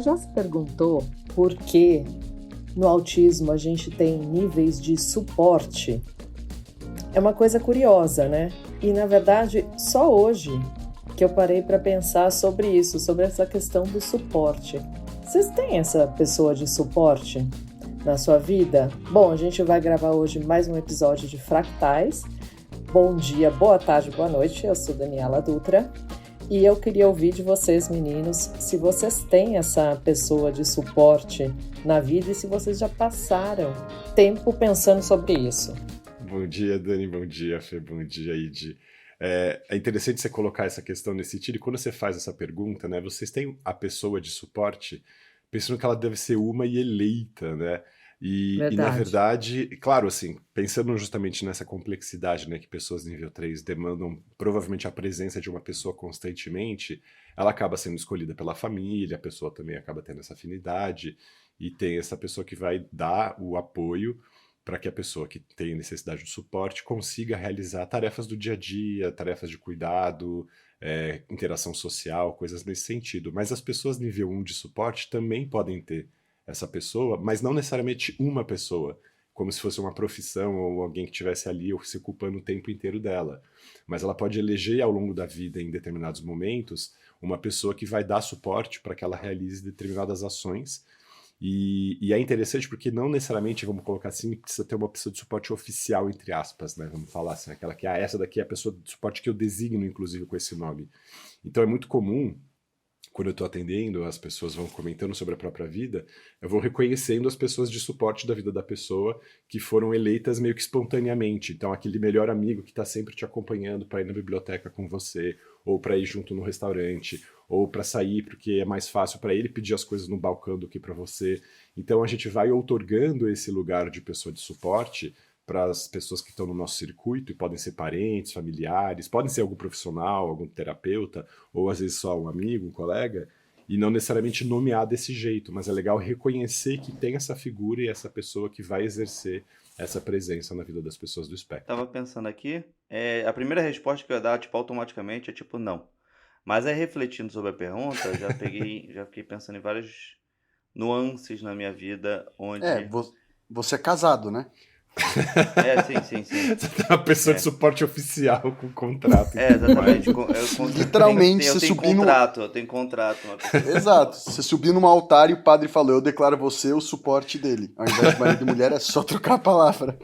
Você já se perguntou por que no autismo a gente tem níveis de suporte? É uma coisa curiosa, né? E na verdade, só hoje que eu parei para pensar sobre isso, sobre essa questão do suporte. Vocês têm essa pessoa de suporte na sua vida? Bom, a gente vai gravar hoje mais um episódio de Fractais. Bom dia, boa tarde, boa noite. Eu sou Daniela Dutra. E eu queria ouvir de vocês, meninos, se vocês têm essa pessoa de suporte na vida e se vocês já passaram tempo pensando sobre isso. Bom dia, Dani, bom dia, Fê, bom dia, Idi. É interessante você colocar essa questão nesse sentido, e quando você faz essa pergunta, né, vocês têm a pessoa de suporte pensando que ela deve ser uma e eleita, né? E na Verdade. verdade, claro, assim, pensando justamente nessa complexidade, né, que pessoas nível 3 demandam provavelmente a presença de uma pessoa constantemente, ela acaba sendo escolhida pela família, a pessoa também acaba tendo essa afinidade, e tem essa pessoa que vai dar o apoio para que a pessoa que tem necessidade de suporte consiga realizar tarefas do dia a dia, tarefas de cuidado, interação social, coisas nesse sentido. Mas as pessoas nível 1 de suporte também podem ter essa pessoa, mas não necessariamente uma pessoa, como se fosse uma profissão ou alguém que estivesse ali ou se ocupando o tempo inteiro dela. Mas ela pode eleger ao longo da vida, em determinados momentos, uma pessoa que vai dar suporte para que ela realize determinadas ações. E é interessante porque não necessariamente, vamos colocar assim, precisa ter uma pessoa de suporte oficial, entre aspas, né? Vamos falar assim, aquela que, essa daqui é a pessoa de suporte que eu designo, inclusive, com esse nome. Então é muito comum, quando eu estou atendendo, as pessoas vão comentando sobre a própria vida, eu vou reconhecendo as pessoas de suporte da vida da pessoa que foram eleitas meio que espontaneamente. Então, aquele melhor amigo que está sempre te acompanhando para ir na biblioteca com você, ou para ir junto no restaurante, ou para sair porque é mais fácil para ele pedir as coisas no balcão do que para você. Então, a gente vai outorgando esse lugar de pessoa de suporte para as pessoas que estão no nosso circuito, e podem ser parentes, familiares, podem ser algum profissional, algum terapeuta, ou às vezes só um amigo, um colega, e não necessariamente nomear desse jeito, mas é legal reconhecer que tem essa figura e essa pessoa que vai exercer essa presença na vida das pessoas do espectro. Tava pensando aqui, a primeira resposta que eu ia dar, tipo, automaticamente é tipo não. Mas aí refletindo sobre a pergunta, já fiquei pensando em várias nuances na minha vida, É, onde... você é casado, né? Sim. Você tem uma pessoa de É, suporte oficial com contrato e tudo mais. exatamente. Literalmente, Eu você tenho subir no... contrato, eu tenho contrato com uma pessoa. Exato, você subir num altar e o padre falou, eu declaro você o suporte dele. Ao invés de marido e mulher, é só trocar a palavra.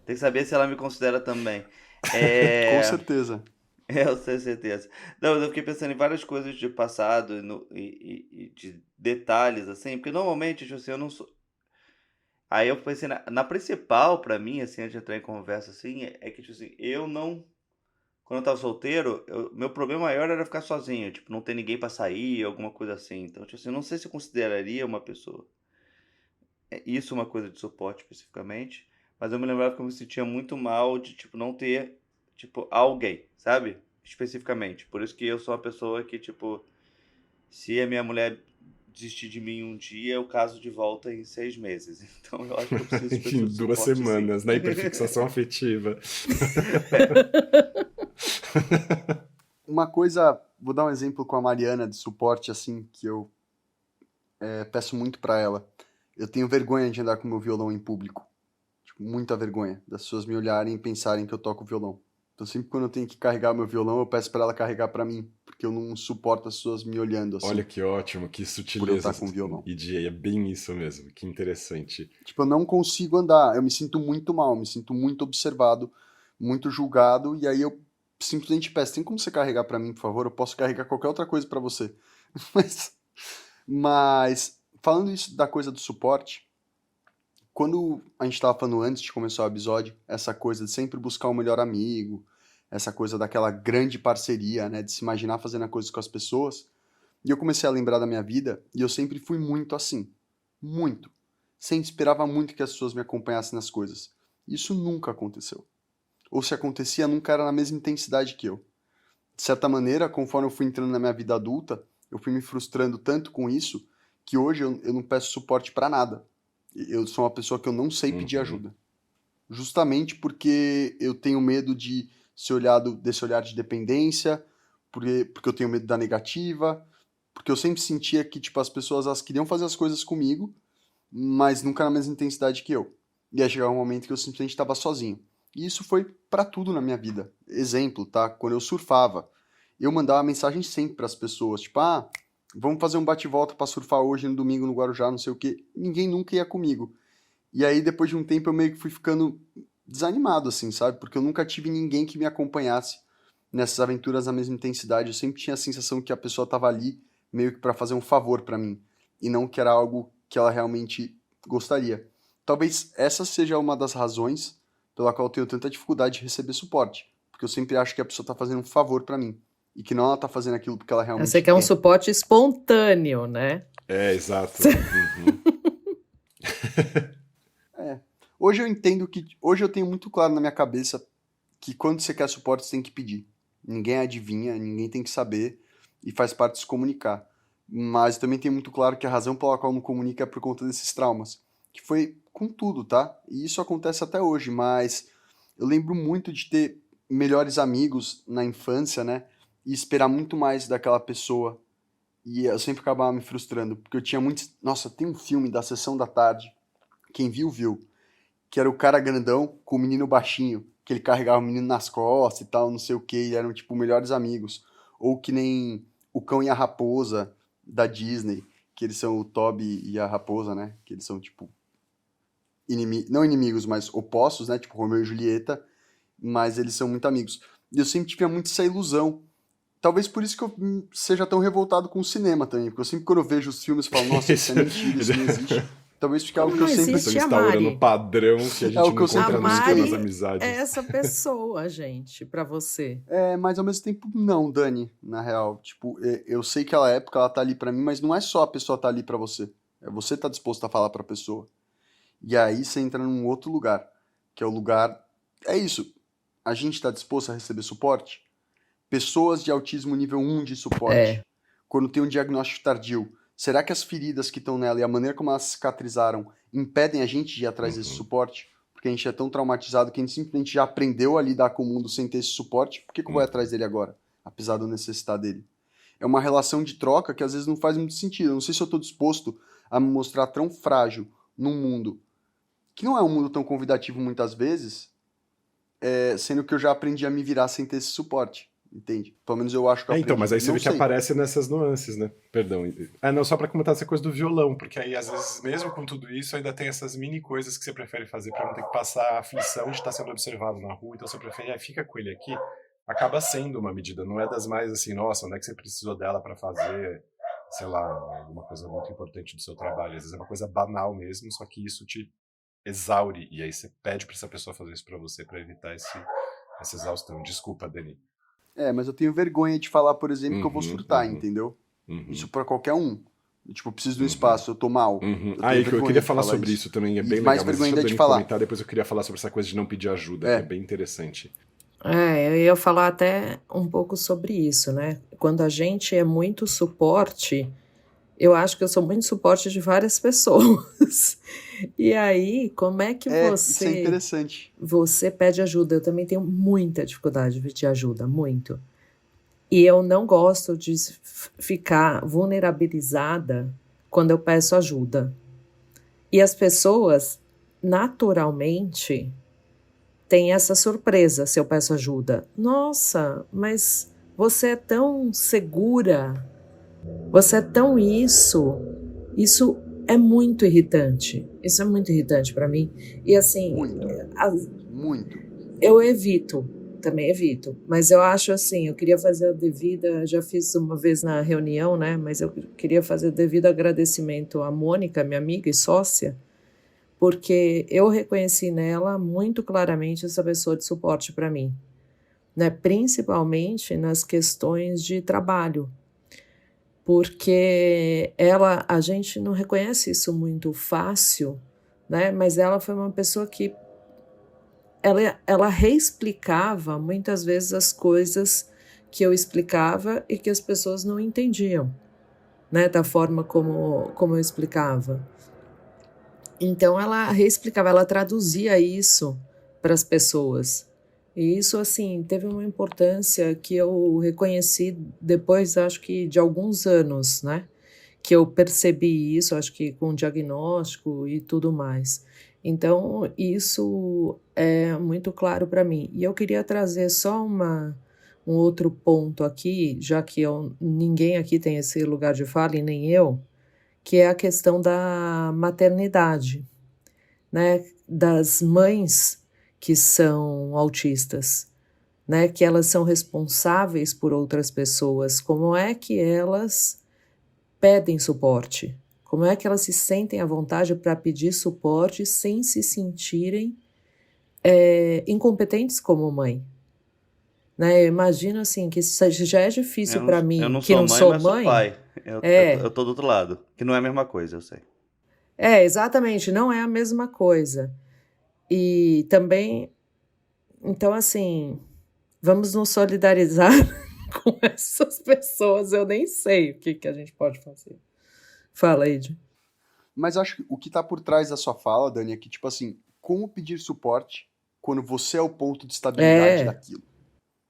Tem que saber se ela me considera também. Com certeza. Eu tenho certeza. Não, eu fiquei pensando em várias coisas de passado e de detalhes, assim, porque normalmente, tipo assim, eu não sou. Aí eu pensei na principal pra mim, assim, antes de entrar em conversa, assim, é que, tipo assim, eu não. Quando eu tava solteiro, meu problema maior era ficar sozinho, tipo, não ter ninguém pra sair, alguma coisa assim. Então, tipo assim, eu não sei se eu consideraria uma pessoa. Isso uma coisa de suporte especificamente, mas eu me lembrava que eu me sentia muito mal de, tipo, não ter, tipo, alguém, sabe? Especificamente. Por isso que eu sou uma pessoa que, tipo, se a minha mulher desistir de mim um dia, eu caso de volta em 6 meses. Então eu acho que eu preciso de Em pessoa de 2 suporte, sim. semanas, na hiperfixação afetiva. Uma coisa, vou dar um exemplo com a Mariana de suporte, assim, que eu peço muito pra ela. Eu tenho vergonha de andar com meu violão em público. Tipo, muita vergonha das pessoas me olharem e pensarem que eu toco violão. Então sempre quando eu tenho que carregar meu violão, eu peço pra ela carregar pra mim, porque eu não suporto as pessoas me olhando Olha assim, que ótimo, que por eu sutileza. estar com violão. E é bem isso mesmo, que interessante. Tipo, eu não consigo andar, eu me sinto muito mal, me sinto muito observado, muito julgado, e aí eu simplesmente peço, tem como você carregar pra mim, por favor? Eu posso carregar qualquer outra coisa pra você. Mas, mas falando isso da coisa do suporte, quando a gente estava falando antes de começar o episódio, essa coisa de sempre buscar o melhor amigo, essa coisa daquela grande parceria, né, de se imaginar fazendo coisas com as pessoas, e eu comecei a lembrar da minha vida, e eu sempre fui muito assim, muito. Sempre esperava muito que as pessoas me acompanhassem nas coisas. Isso nunca aconteceu. Ou se acontecia, nunca era na mesma intensidade que eu. De certa maneira, conforme eu fui entrando na minha vida adulta, eu fui me frustrando tanto com isso, que hoje eu não peço suporte pra nada. Eu sou uma pessoa que eu não sei pedir Uhum. ajuda. Justamente porque eu tenho medo de ser olhado desse olhar de dependência, porque eu tenho medo da negativa, Porque eu sempre sentia que, tipo, as pessoas, elas queriam fazer as coisas comigo, mas nunca na mesma intensidade que eu. E aí chegava um momento que eu simplesmente estava sozinho. E isso foi pra tudo na minha vida. Exemplo, tá? Quando eu surfava, eu mandava mensagem sempre pras pessoas, tipo, vamos fazer um bate-volta pra surfar hoje no domingo no Guarujá, não sei o quê. Ninguém nunca ia comigo. E aí, depois de um tempo, eu meio que fui ficando desanimado, assim, sabe? Porque eu nunca tive ninguém que me acompanhasse nessas aventuras na mesma intensidade. Eu sempre tinha a sensação que a pessoa tava ali meio que pra fazer um favor pra mim. E não que era algo que ela realmente gostaria. Talvez essa seja uma das razões pela qual eu tenho tanta dificuldade de receber suporte. Porque eu sempre acho que a pessoa tá fazendo um favor pra mim. E que não ela tá fazendo aquilo porque ela realmente Você quer um quer. suporte espontâneo, né? Exato. Uhum. Hoje eu entendo que. Hoje eu tenho muito claro na minha cabeça que quando você quer suporte, você tem que pedir. Ninguém adivinha, ninguém tem que saber e faz parte de se comunicar. Mas também tenho muito claro que a razão pela qual não comunica é por conta desses traumas. Que foi com tudo, tá? E isso acontece até hoje, mas eu lembro muito de ter melhores amigos na infância, né? E esperar muito mais daquela pessoa. E eu sempre acabava me frustrando, porque eu tinha muitos. Nossa, tem um filme da Sessão da Tarde, quem viu, viu, que era o cara grandão com o menino baixinho, que ele carregava o menino nas costas e tal, não sei o que, e eram, tipo, melhores amigos. Ou que nem o Cão e a Raposa, da Disney, que eles são o Toby e a Raposa, né? Que eles são, tipo, não inimigos, mas opostos, né? Tipo, Romeu e Julieta, mas eles são muito amigos. E eu sempre tive muito essa ilusão. Talvez por isso que eu seja tão revoltado com o cinema também, porque eu sempre quando eu vejo os filmes falo, nossa, isso é mentira, isso não existe. Talvez fique algo que eu Não sempre... existe. Estão a instaurando Mari. um padrão que a gente É o que não eu sempre encontra A nunca nas Mari amizades. é essa pessoa, gente, pra você. Mas ao mesmo tempo não, Dani, na real. Tipo, eu sei que aquela época ela tá ali pra mim, mas não é só a pessoa tá ali pra você. É você tá disposto a falar pra pessoa. E aí você entra num outro lugar, que é o lugar... É isso, a gente tá disposto a receber suporte? Pessoas de autismo nível 1 de suporte. É. Quando tem um diagnóstico tardio, será que as feridas que estão nela e a maneira como elas cicatrizaram impedem a gente de ir atrás desse Uhum. suporte? Porque a gente é tão traumatizado que a gente simplesmente já aprendeu a lidar com o mundo sem ter esse suporte. Por que eu vou ir atrás dele agora? Apesar de eu necessitar dele. É uma relação de troca que às vezes não faz muito sentido. Eu não sei se eu estou disposto a me mostrar tão frágil num mundo que não é um mundo tão convidativo muitas vezes, sendo que eu já aprendi a me virar sem ter esse suporte. Entende? Pelo menos eu acho que eu aprendi. Então, mas aí você Não vê que sei. aparece nessas nuances, né? Perdão. Não, só pra comentar essa coisa do violão, porque aí às vezes, mesmo com tudo isso, ainda tem essas mini coisas que você prefere fazer pra não ter que passar a aflição de estar sendo observado na rua, então você prefere, fica com ele aqui, acaba sendo uma medida, não é das mais assim, nossa, onde é que você precisou dela pra fazer, sei lá, alguma coisa muito importante do seu trabalho, às vezes é uma coisa banal mesmo, só que isso te exaure, e aí você pede pra essa pessoa fazer isso pra você, pra evitar essa exaustão. Desculpa, Dani. Mas eu tenho vergonha de falar, por exemplo, que eu vou Uhum, surtar, uhum, entendeu? uhum. Isso pra qualquer um. Tipo, eu preciso de um Uhum. espaço, eu tô mal. Uhum. Eu tenho Eu vergonha queria de falar sobre isso também, é E bem mais legal, mas vergonha deixa a ainda de Dani falar. comentar, depois eu queria falar sobre essa coisa de não pedir ajuda, que é bem interessante. Eu ia falar até um pouco sobre isso, né? Quando a gente é muito suporte, eu acho que eu sou muito suporte de várias pessoas. E aí, como é que Isso é interessante. você pede ajuda? Eu também tenho muita dificuldade de pedir ajuda, muito. E eu não gosto de ficar vulnerabilizada quando eu peço ajuda. E as pessoas, naturalmente, têm essa surpresa se eu peço ajuda. Nossa, mas você é tão segura, você é tão isso. Isso é muito irritante. Isso é muito irritante para mim. E assim, Muito. eu também evito, mas eu acho assim, eu queria fazer a devida, já fiz uma vez na reunião, né, mas eu queria fazer o devido agradecimento à Mônica, minha amiga e sócia, porque eu reconheci nela muito claramente essa pessoa de suporte para mim, né, principalmente nas questões de trabalho, porque a gente não reconhece isso muito fácil, né, mas ela foi uma pessoa que ela reexplicava muitas vezes as coisas que eu explicava e que as pessoas não entendiam, né, da forma como eu explicava. Então ela reexplicava, ela traduzia isso para as pessoas. E isso, assim, teve uma importância que eu reconheci depois, acho que de alguns anos, né? Que eu percebi isso, acho que com diagnóstico e tudo mais. Então, isso é muito claro para mim. E eu queria trazer só um outro ponto aqui, já que ninguém aqui tem esse lugar de fala e nem eu, que é a questão da maternidade, né? Das mães que são autistas, né? Que elas são responsáveis por outras pessoas. Como é que elas pedem suporte? Como é que elas se sentem à vontade para pedir suporte sem se sentirem incompetentes como mãe? Né? Eu imagino assim que já é difícil para Eu mim, não que sou não mãe, sou mas sou mãe. pai. Eu É, tô do outro lado. Que não é a mesma coisa, eu sei. exatamente, não é a mesma coisa. E também, então assim, vamos nos solidarizar com essas pessoas. Eu nem sei o que a gente pode fazer. Fala, Ed. Mas acho que o que tá por trás da sua fala, Dani, é que, tipo assim, como pedir suporte quando você é o ponto de estabilidade É, daquilo,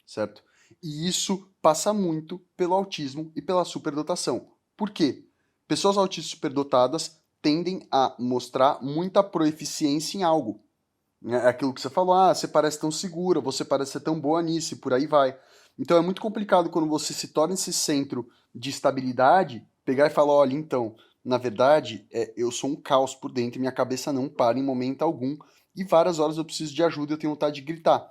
certo? E isso passa muito pelo autismo e pela superdotação. Por quê? Pessoas autistas superdotadas tendem a mostrar muita proeficiência em algo. É aquilo que você falou, você parece tão segura, você parece ser tão boa nisso, e por aí vai. Então é muito complicado quando você se torna esse centro de estabilidade, pegar e falar, olha, então, na verdade, eu sou um caos por dentro, e minha cabeça não para em momento algum, e várias horas eu preciso de ajuda e eu tenho vontade de gritar.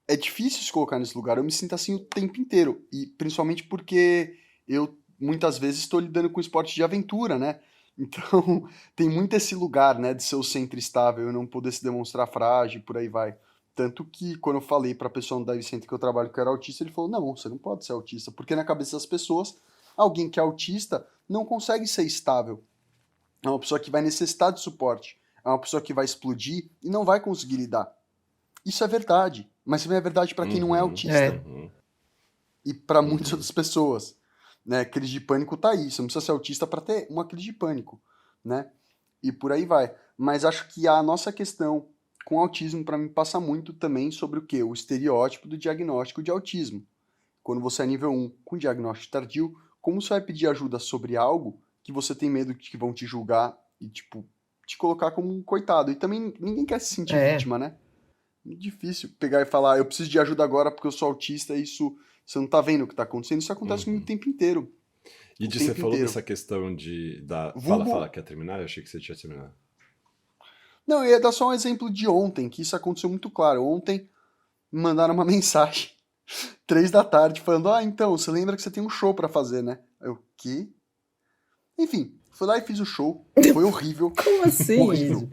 É difícil se colocar nesse lugar, eu me sinto assim o tempo inteiro, e principalmente porque eu muitas vezes estou lidando com esporte de aventura, né? Então, tem muito esse lugar, né, de ser o centro estável e não poder se demonstrar frágil, por aí vai. Tanto que quando eu falei para a pessoa no Dive Center que eu trabalho que era autista, ele falou: "Não, você não pode ser autista", porque na cabeça das pessoas, alguém que é autista não consegue ser estável. É uma pessoa que vai necessitar de suporte, é uma pessoa que vai explodir e não vai conseguir lidar. Isso é verdade, mas também é verdade para quem não é Uhum, autista é. uhum, e para muitas uhum. outras pessoas, né? Crise de pânico tá aí, você não precisa ser autista para ter uma crise de pânico, né? E por aí vai. Mas acho que a nossa questão com autismo para mim passa muito também sobre o quê? O estereótipo do diagnóstico de autismo. Quando você é nível 1 com diagnóstico tardio, como você vai pedir ajuda sobre algo que você tem medo de que vão te julgar e tipo te colocar como um coitado? E também ninguém quer se sentir É, vítima, né? Muito difícil pegar e falar, eu preciso de ajuda agora porque eu sou autista, isso você não tá vendo o que tá acontecendo. Isso acontece comigo o Uhum. tempo inteiro. E O você tempo falou inteiro. dessa questão Fala, Vulgo. fala, quer terminar? Eu achei que você tinha terminado. Não, eu ia dar só um exemplo de ontem, que isso aconteceu muito claro. Ontem me mandaram uma mensagem, 3 da tarde, falando: então, você lembra que você tem um show pra fazer, né? Eu, quê? Enfim, fui lá e fiz o show. Foi horrível. como assim, Horrível. Ed?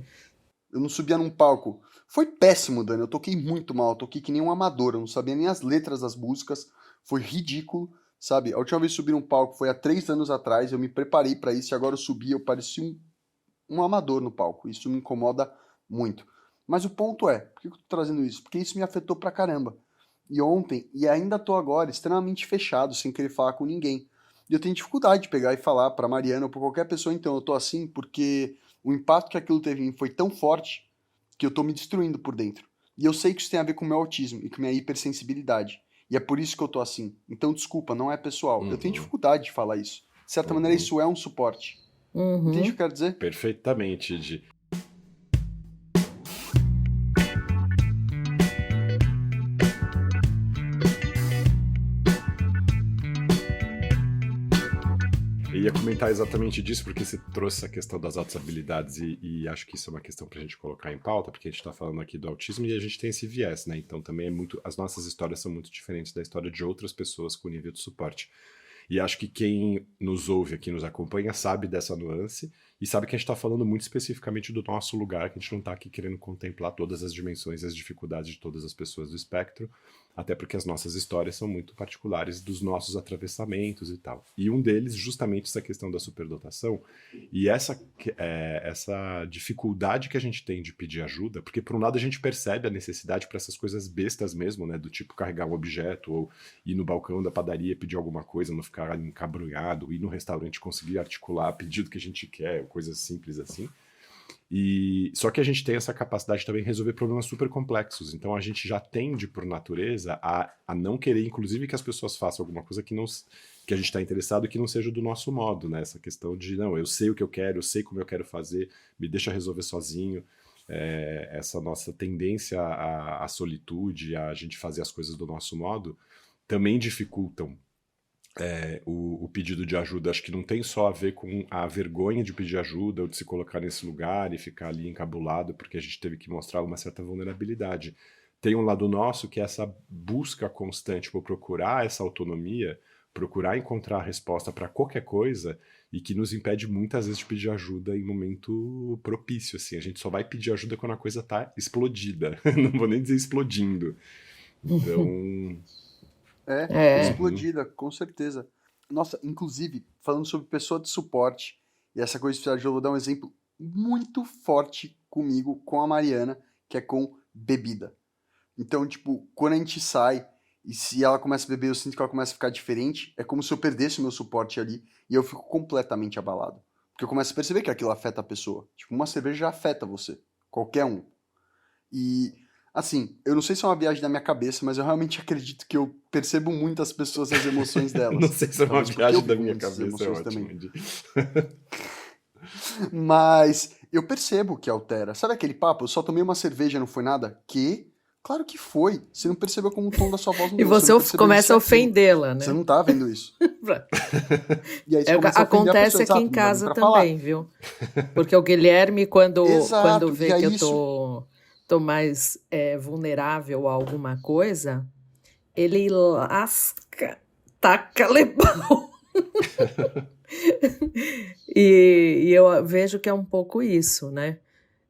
Eu não subia num palco. Foi péssimo, Dani. Eu toquei muito mal. Eu toquei que nem um amador. Eu não sabia nem as letras das músicas. Foi ridículo, sabe? A última vez que subi num palco foi há 3 anos atrás. Eu me preparei pra isso e agora eu subi. Eu parecia um amador no palco. Isso me incomoda muito. Mas o ponto é, por que eu tô trazendo isso? Porque isso me afetou pra caramba. E ontem, e ainda tô agora, extremamente fechado, sem querer falar com ninguém. E eu tenho dificuldade de pegar e falar pra Mariana ou pra qualquer pessoa, então eu tô assim, porque o impacto que aquilo teve em mim foi tão forte que eu tô me destruindo por dentro. E eu sei que isso tem a ver com o meu autismo e com a minha hipersensibilidade. E é por isso que eu tô assim. Então, desculpa, não é pessoal. Eu tenho Uhum, dificuldade de falar isso. De certa maneira, uhum. isso é um suporte. Entende o que Uhum. eu quero dizer? Perfeitamente, Di. Eu ia comentar exatamente disso, porque você trouxe essa questão das altas habilidades e acho que isso é uma questão para a gente colocar em pauta, porque a gente está falando aqui do autismo e a gente tem esse viés, né? Então também as nossas histórias são muito diferentes da história de outras pessoas com nível de suporte. E acho que quem nos ouve aqui, nos acompanha, sabe dessa nuance e sabe que a gente está falando muito especificamente do nosso lugar, que a gente não está aqui querendo contemplar todas as dimensões e as dificuldades de todas as pessoas do espectro, até porque as nossas histórias são muito particulares dos nossos atravessamentos e tal. E um deles, justamente essa questão da superdotação e essa dificuldade que a gente tem de pedir ajuda, porque por um lado a gente percebe a necessidade para essas coisas bestas mesmo, né, do tipo carregar um objeto ou ir no balcão da padaria pedir alguma coisa, não ficar encabrunhado, ir no restaurante conseguir articular pedido que a gente quer, coisas simples assim. E só que a gente tem essa capacidade também de resolver problemas super complexos. Então a gente já tende, por natureza, a não querer, inclusive, que as pessoas façam alguma coisa que a gente está interessado e que não seja do nosso modo, né? Essa questão de, não, eu sei o que eu quero, eu sei como eu quero fazer, me deixa resolver sozinho. Essa nossa tendência à solitude, a gente fazer as coisas do nosso modo, também dificultam o pedido de ajuda. Acho que não tem só a ver com a vergonha de pedir ajuda ou de se colocar nesse lugar e ficar ali encabulado porque a gente teve que mostrar uma certa vulnerabilidade. Tem um lado nosso que é essa busca constante por procurar essa autonomia, procurar encontrar a resposta para qualquer coisa e que nos impede muitas vezes de pedir ajuda em momento propício. Assim. A gente só vai pedir ajuda quando a coisa está explodida. Não vou nem dizer explodindo. Então... Explodida, com certeza. Nossa, inclusive, falando sobre pessoa de suporte, e essa coisa de precisar de ajuda, eu vou dar um exemplo muito forte comigo, com a Mariana, que é com bebida. Então, tipo, quando a gente sai, e se ela começa a beber, eu sinto que ela começa a ficar diferente, é como se eu perdesse o meu suporte ali, e eu fico completamente abalado. Porque eu começo a perceber que aquilo afeta a pessoa. Tipo, uma cerveja já afeta você. Qualquer um. E... assim, eu não sei se é uma viagem da minha cabeça, mas eu realmente acredito que eu percebo muito as pessoas, as emoções delas. Não sei se é uma Talvez porque viagem eu da vivo minha muitas cabeça, é emoções ótimo. também. Mas eu percebo que altera. Sabe aquele papo? Eu só tomei uma cerveja, não foi nada? Que? Claro que foi. Você não percebeu como o tom da sua voz E mudou. você Você não percebeu começa isso a e aquilo. ofendê-la, Você né? não tá vendo isso. E aí você começa a ofender a Acontece pessoa. aqui Exato, em não dá nem casa pra falar. também, viu? Porque o Guilherme, quando Exato. vê E aí que eu isso... tô mais vulnerável a alguma coisa, ele lasca, taca lebão. E eu vejo que é um pouco isso, né?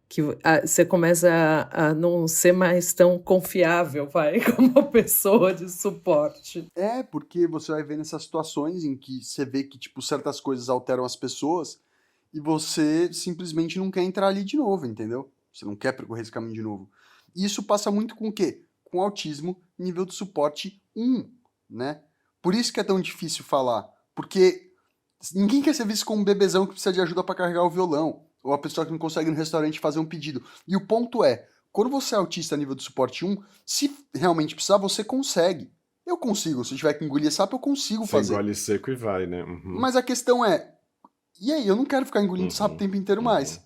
Que você começa a não ser mais tão confiável, vai, como uma pessoa de suporte. Porque você vai ver nessas situações em que você vê que, tipo, certas coisas alteram as pessoas e você simplesmente não quer entrar ali de novo, entendeu? Você não quer percorrer esse caminho de novo. E isso passa muito com o quê? Com autismo nível de suporte 1, né? Por isso que é tão difícil falar. Porque ninguém quer ser visto como um bebezão que precisa de ajuda para carregar o violão. Ou a pessoa que não consegue ir no restaurante fazer um pedido. E o ponto é, quando você é autista nível de suporte 1, se realmente precisar, você consegue. Eu consigo. Se eu tiver que engolir sapo, eu consigo Você fazer. engole seco e vai, né? Uhum. Mas a questão é, e aí? Eu não quero ficar engolindo sapo o tempo inteiro mais.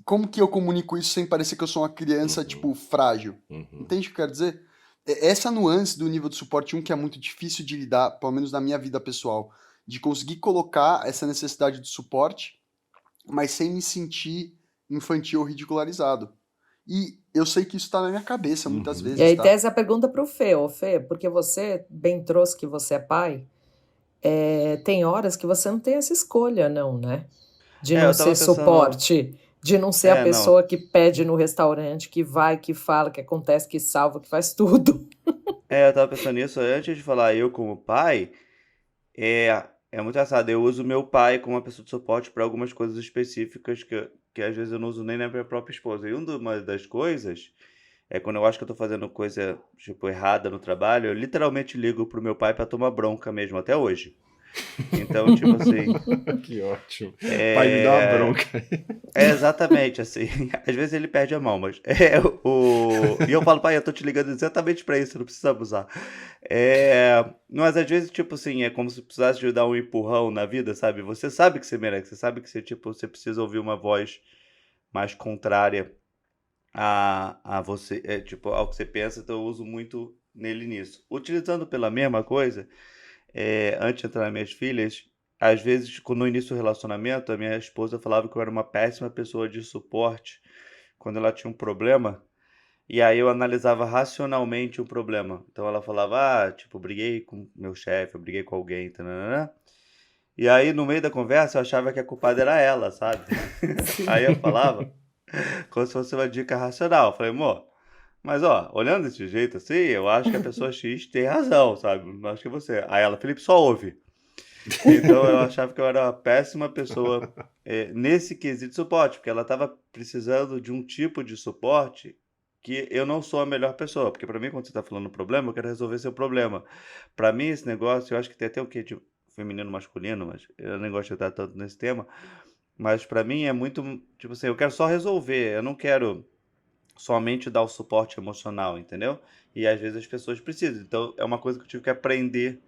Como que eu comunico isso sem parecer que eu sou uma criança, tipo, frágil? Entende o que eu quero dizer? Essa nuance do nível de suporte 1 que é muito difícil de lidar, pelo menos na minha vida pessoal, de conseguir colocar essa necessidade de suporte, mas sem me sentir infantil ou ridicularizado. E eu sei que isso tá na minha cabeça muitas vezes, E aí tá? tem essa pergunta pro Fê, Fê, porque você bem trouxe que você é pai, tem horas que você não tem essa escolha, não, né? De não Eu tava ser pensando. suporte, de não ser a Não. pessoa que pede no restaurante, que vai, que fala, que acontece, que salva, que faz tudo. Eu tava pensando nisso antes de falar eu como pai. É muito engraçado. Eu uso meu pai como uma pessoa de suporte para algumas coisas específicas que às vezes eu não uso nem na minha própria esposa. E uma das coisas é quando eu acho que eu tô fazendo coisa, tipo, errada no trabalho, eu literalmente ligo pro meu pai pra tomar bronca mesmo, até hoje. Então, tipo assim, Que ótimo. Pai, me dá uma bronca. exatamente assim. Às vezes ele perde a mão, mas e eu falo, pai, eu tô te ligando exatamente pra isso, não precisa abusar. Mas às vezes, tipo assim, é como se precisasse de dar um empurrão na vida, sabe? Você sabe que você merece, você sabe que você, tipo, você precisa ouvir uma voz mais contrária a você, tipo, ao que você pensa, então eu uso muito nele nisso. Utilizando pela mesma coisa, antes de entrar nas minhas filhas, às vezes, no início do relacionamento, a minha esposa falava que eu era uma péssima pessoa de suporte quando ela tinha um problema, e aí eu analisava racionalmente o problema. Então ela falava, tipo, briguei com meu chefe, eu briguei com alguém, tananã. E aí, no meio da conversa, eu achava que a culpada era ela, sabe? Aí eu falava, como se fosse uma dica racional. Eu falei, amor, mas ó, olhando desse jeito assim, eu acho que a pessoa X tem razão, sabe? Não acho que é você. Aí ela, Felipe, só ouve. Então eu achava que eu era uma péssima pessoa nesse quesito de suporte, porque ela estava precisando de um tipo de suporte que eu não sou a melhor pessoa. Porque para mim, quando você está falando um problema, eu quero resolver seu problema. Para mim, esse negócio, eu acho que tem até o quê de feminino masculino, mas eu nem gosto de entrar tanto nesse tema. Mas pra mim é muito, tipo assim, eu quero só resolver, eu não quero somente dar o suporte emocional, entendeu? E às vezes as pessoas precisam. Então é uma coisa que eu tive que aprender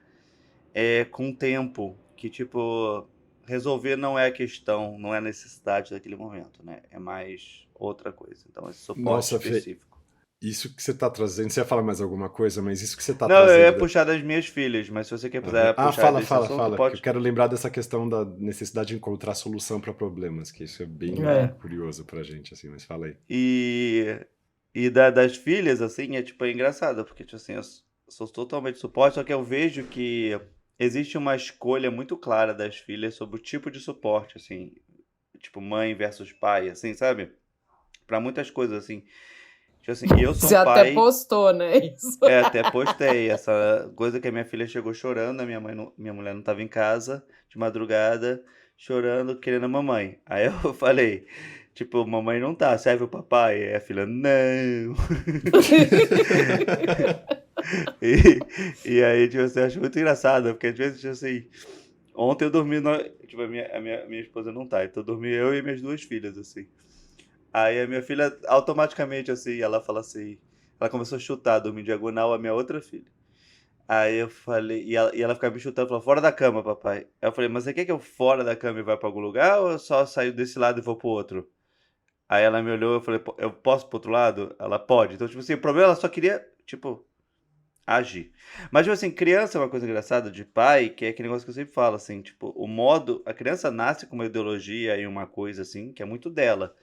com o tempo, que tipo, resolver não é a questão, não é a necessidade daquele momento, né? É mais outra coisa. Então esse suporte Nossa, Fê, específico. isso que você tá trazendo, você ia falar mais alguma coisa, mas isso que você tá Não, eu ia trazendo. puxar das minhas filhas, mas se você Aham. quiser puxar desse assunto, Fala, que eu pode. quero lembrar dessa questão da necessidade de encontrar solução para problemas, que isso é bem É. curioso pra gente, assim, mas fala aí. E, das filhas, assim, é tipo, é engraçado, porque, tipo assim, eu sou totalmente suporte, só que eu vejo que existe uma escolha muito clara das filhas sobre o tipo de suporte, assim, tipo, mãe versus pai, assim, sabe? Pra muitas coisas, assim. Tipo assim, eu sou Você um até pai, postou, né? Isso. até postei essa coisa que a minha filha chegou chorando, a minha mãe minha mulher não tava em casa, de madrugada, chorando, querendo a mamãe. Aí eu falei, tipo, mamãe não tá, serve o papai? Aí a filha, não. E aí, tipo assim, eu acho muito engraçado, porque às vezes, tipo assim, ontem eu dormi, tipo, a minha esposa não tá, então eu dormi eu e minhas duas filhas, assim. Aí a minha filha, automaticamente, assim, ela fala assim, ela começou a chutar, dormir em diagonal a minha outra filha. Aí eu falei, e ela ficava me chutando, falou, fora da cama, papai. Aí eu falei, mas você quer que eu fora da cama e vá pra algum lugar, ou eu só saio desse lado e vou pro outro? Aí ela me olhou, eu falei, eu posso pro outro lado? Ela pode. Então, tipo assim, o problema, ela só queria, tipo, agir. Mas, tipo assim, criança é uma coisa engraçada de pai, que é aquele negócio que eu sempre falo, assim, tipo, o modo. A criança nasce com uma ideologia e uma coisa, assim, que é muito dela.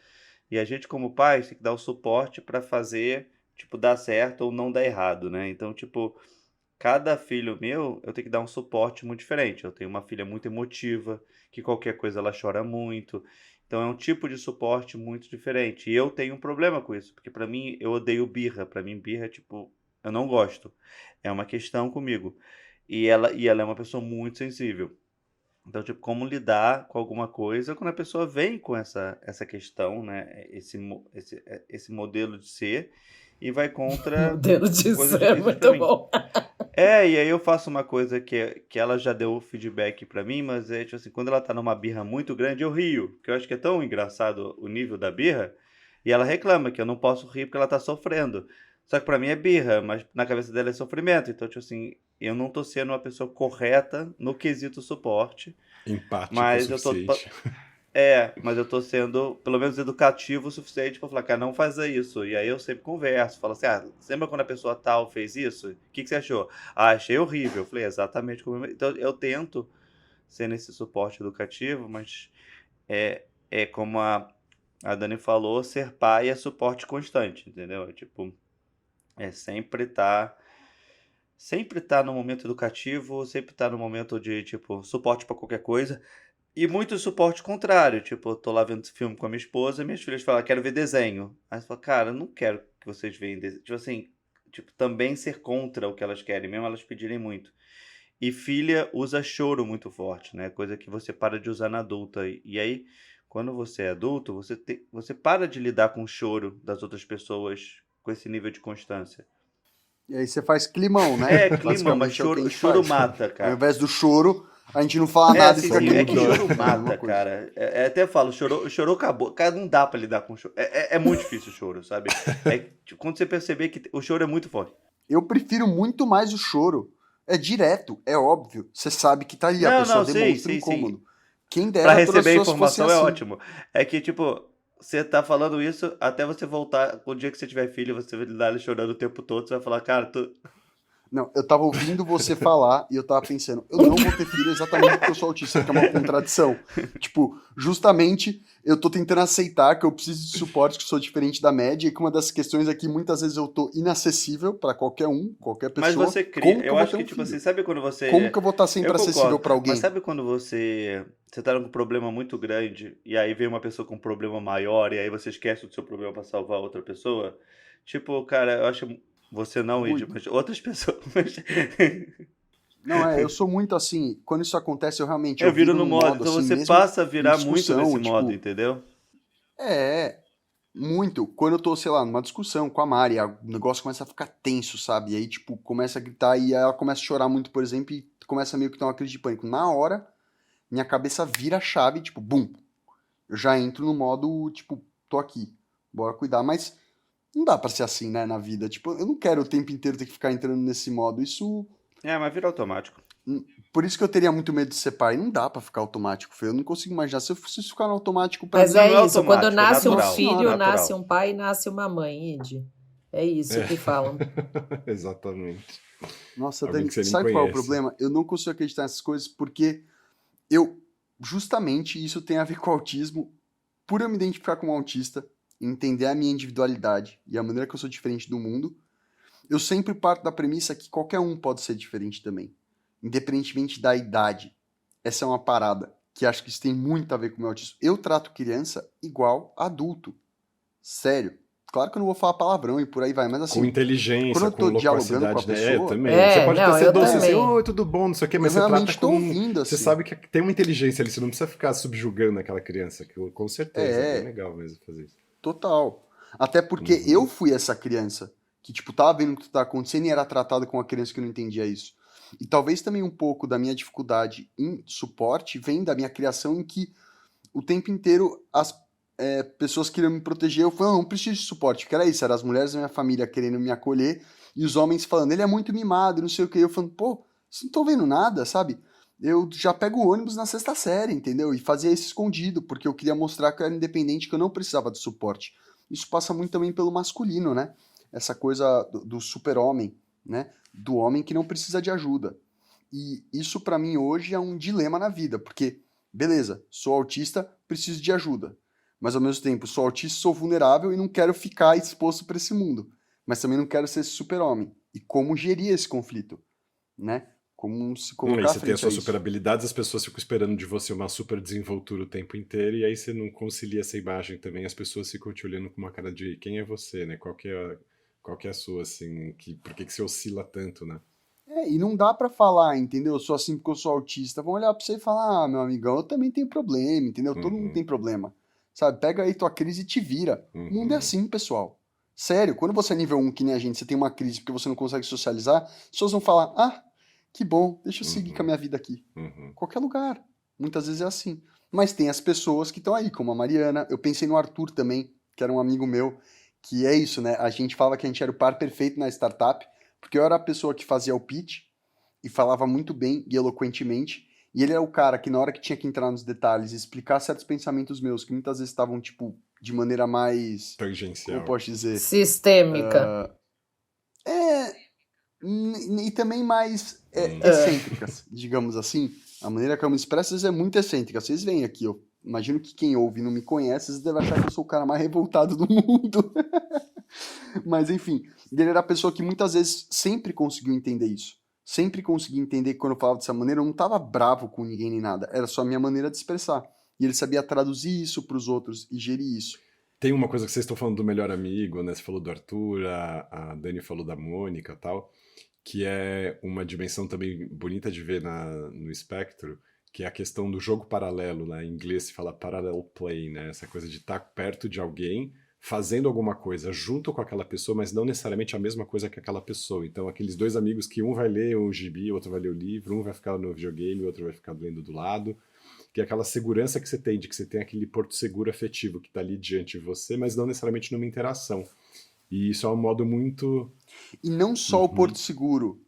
E a gente, como pais, tem que dar o suporte pra fazer, tipo, dar certo ou não dar errado, né? Então, tipo, cada filho meu, eu tenho que dar um suporte muito diferente. Eu tenho uma filha muito emotiva, que qualquer coisa ela chora muito. Então é um tipo de suporte muito diferente. E eu tenho um problema com isso, porque pra mim eu odeio birra. Pra mim birra é tipo, eu não gosto. É uma questão comigo. E ela é uma pessoa muito sensível. Então, tipo, como lidar com alguma coisa quando a pessoa vem com essa questão, né? Esse modelo de ser e vai contra Modelo de coisas ser, difíceis pra muito mim. bom. E aí eu faço uma coisa que ela já deu feedback pra mim, mas é tipo assim, quando ela tá numa birra muito grande, eu rio, que eu acho que é tão engraçado o nível da birra, e ela reclama que eu não posso rir porque ela tá sofrendo. Só que pra mim é birra, mas na cabeça dela é sofrimento. Então, tipo assim, eu não tô sendo uma pessoa correta no quesito suporte, Empático o mas suficiente. mas eu tô sendo, pelo menos, educativo o suficiente pra falar, cara, não faça isso. E aí eu sempre converso, falo assim, você lembra quando a pessoa tal fez isso? O que você achou? Achei horrível. Eu falei, exatamente como. Então eu tento ser nesse suporte educativo, mas é como a Dani falou, ser pai é suporte constante, entendeu? É tipo, é sempre tá no momento educativo, sempre tá no momento de, tipo, suporte pra qualquer coisa. E muito suporte contrário, tipo, eu tô lá vendo esse filme com a minha esposa, e minhas filhas falam, quero ver desenho. Aí você fala, cara, eu não quero que vocês vejam desenho. Tipo assim, tipo, também ser contra o que elas querem, mesmo elas pedirem muito. E filha usa choro muito forte, né? Coisa que você para de usar na adulta. E aí, quando você é adulto, você para de lidar com o choro das outras pessoas com esse nível de constância. E aí você faz climão, né? É, clima, mas Basicamente é o que a choro, gente choro faz. mata, Ao cara. invés do choro, a gente não fala É, nada e sim, fica sim, é que quietinho. choro É a mesma mata, coisa. cara. Até falo, chorou, acabou. Cara, não dá pra lidar com choro. É muito difícil o choro, sabe? Tipo, quando você perceber que o choro é muito forte. Eu prefiro muito mais o choro. É direto, é óbvio. Você sabe que tá ali, a Não, pessoa não, sim, demonstra sim, sim. incômodo. Quem Pra dera todas as receber a pessoas fossem informação é assim. ótimo. É que, tipo, você tá falando isso até você voltar. O dia que você tiver filho, você vai lidar ele chorando o tempo todo, você vai falar, cara, tu. Não, eu tava ouvindo você falar e eu tava pensando, eu não vou ter filho exatamente porque eu sou autista, que é uma contradição. Tipo, justamente eu tô tentando aceitar que eu preciso de suporte, que eu sou diferente da média, e que uma das questões é que muitas vezes eu tô inacessível pra qualquer um, qualquer Mas pessoa. você cria. Como que eu Eu vou acho ter que, um tipo assim, filho? sabe quando Como você. que eu vou estar Eu sempre acessível concordo, pra mas alguém? sabe quando você tá num problema muito grande e aí vem uma pessoa com um problema maior e aí você esquece do seu problema pra salvar outra pessoa? Tipo, cara, eu acho. Você não, Id, Muito. mas outras pessoas. Não, eu sou muito assim, quando isso acontece, eu Eu viro viro no num modo. modo Então assim, você mesmo passa a em virar muito nesse discussão, modo, tipo, entendeu? é, muito. Quando eu tô, sei lá, numa discussão com a Mari, o negócio começa a ficar tenso, sabe? E aí, tipo, começa a gritar e aí ela começa a chorar muito, por exemplo, e começa meio que ter uma crise de pânico. Na hora, minha cabeça vira a chave, tipo, bum. eu já entro no modo, tipo, tô aqui, bora cuidar. Mas não dá pra ser assim, né, na vida. Tipo, eu não quero o tempo inteiro ter que ficar entrando nesse modo. Isso. Mas vira automático. Por isso que eu teria muito medo de ser pai. Não dá pra ficar automático, Fê. Eu não consigo imaginar. Se eu fosse ficar no automático pra Mas mim. Não, é não é isso, quando automático, é nasce um natural. filho, Natural. nasce um pai e nasce uma mãe, Ide. É isso que falam. Exatamente. Nossa, Alguém Dani, que você nem sabe qual é o conhece. problema? Eu não consigo acreditar nessas coisas porque eu, justamente, isso tem a ver com o autismo. Por eu me identificar como autista, entender a minha individualidade e a maneira que eu sou diferente do mundo, eu sempre parto da premissa que qualquer um pode ser diferente também, independentemente da idade. Essa é uma parada que acho que isso tem muito a ver com o meu autismo. Eu trato criança igual adulto. Sério. Claro que eu não vou falar palavrão e por aí vai, mas Com assim, quando inteligência, eu com tô dialogando com a loquacidade, né? pessoa, Também. É, Você pode não, até ser eu doce assim, também. oi, tudo bom, não sei o quê, eu mas você realmente trata tô com. ouvindo Você assim. sabe que tem uma inteligência ali, você não precisa ficar subjugando aquela criança, que com certeza é bem É, legal mesmo fazer isso. total. Até porque Uhum. eu fui essa criança que, tipo, tava vendo o que tá acontecendo e era tratado com uma criança que não entendia isso. E talvez também um pouco da minha dificuldade em suporte vem da minha criação em que o tempo inteiro as pessoas queriam me proteger. Eu falei, não preciso de suporte, que era isso, eram as mulheres da minha família querendo me acolher e os homens falando, ele é muito mimado, não sei o que. Eu falando, pô, vocês não estão vendo nada, sabe? Eu já pego o ônibus na sexta série, entendeu? E fazia isso escondido, porque eu queria mostrar que eu era independente, que eu não precisava de suporte. Isso passa muito também pelo masculino, né? Essa coisa do super-homem, né? Do homem que não precisa de ajuda. E isso pra mim hoje é um dilema na vida, porque, beleza, sou autista, preciso de ajuda. Mas ao mesmo tempo, sou autista, sou vulnerável e não quero ficar exposto para esse mundo. Mas também não quero ser esse super-homem. E como gerir esse conflito, né? Como se E colocar à você tem as frente a suas isso. super habilidades, as pessoas ficam esperando de você uma super desenvoltura o tempo inteiro, e aí você não concilia essa imagem também, as pessoas ficam te olhando com uma cara de quem é você, né? Qual que é a sua, assim, por que que você oscila tanto, né? E não dá pra falar, entendeu? Eu sou assim porque eu sou autista. Vão olhar pra você e falar, ah, meu amigão, eu também tenho problema, entendeu? Todo mundo Uhum, tem problema. Sabe? Pega aí tua crise e te vira. O mundo é uhum, assim, pessoal. Sério, quando você é nível 1, que nem a gente, você tem uma crise porque você não consegue socializar, as pessoas vão falar, ah, que bom, deixa eu seguir com a uhum, minha vida aqui. uhum. Qualquer lugar. Muitas vezes é assim. Mas tem as pessoas que estão aí, como a Mariana. Eu pensei no Arthur também, que era um amigo meu, que é isso, né? A gente falava que a gente era o par perfeito na startup, porque eu era a pessoa que fazia o pitch e falava muito bem e eloquentemente. E ele é o cara que, na hora que tinha que entrar nos detalhes e explicar certos pensamentos meus, que muitas vezes estavam, tipo, de maneira mais. Como eu Tangencial. posso dizer? Sistêmica. É. E também mais Hum. excêntricas, digamos assim. A maneira que eu me expresso às vezes é muito excêntrica. Vocês veem aqui, eu imagino que quem ouve e não me conhece, às vezes deve achar que eu sou o cara mais revoltado do mundo. Mas enfim, ele era a pessoa que muitas vezes sempre conseguiu entender isso. Sempre consegui entender que quando eu falava dessa maneira, eu não estava bravo com ninguém nem nada. Era só a minha maneira de expressar. E ele sabia traduzir isso para os outros e gerir isso. Tem uma coisa que vocês estão falando do melhor amigo, né? Você falou do Arthur, a Dani falou da Mônica e tal, que é uma dimensão também bonita de ver no espectro, que é a questão do jogo paralelo, né? Em inglês se fala parallel play, né? Essa coisa de estar perto de alguém, fazendo alguma coisa junto com aquela pessoa, mas não necessariamente a mesma coisa que aquela pessoa. Então, aqueles dois amigos que um vai ler o gibi, o outro vai ler o livro, um vai ficar no videogame, o outro vai ficar lendo do lado, que é aquela segurança que você tem, de que você tem aquele porto seguro afetivo que está ali diante de você, mas não necessariamente numa interação. E isso é um modo muito... E não só o porto seguro,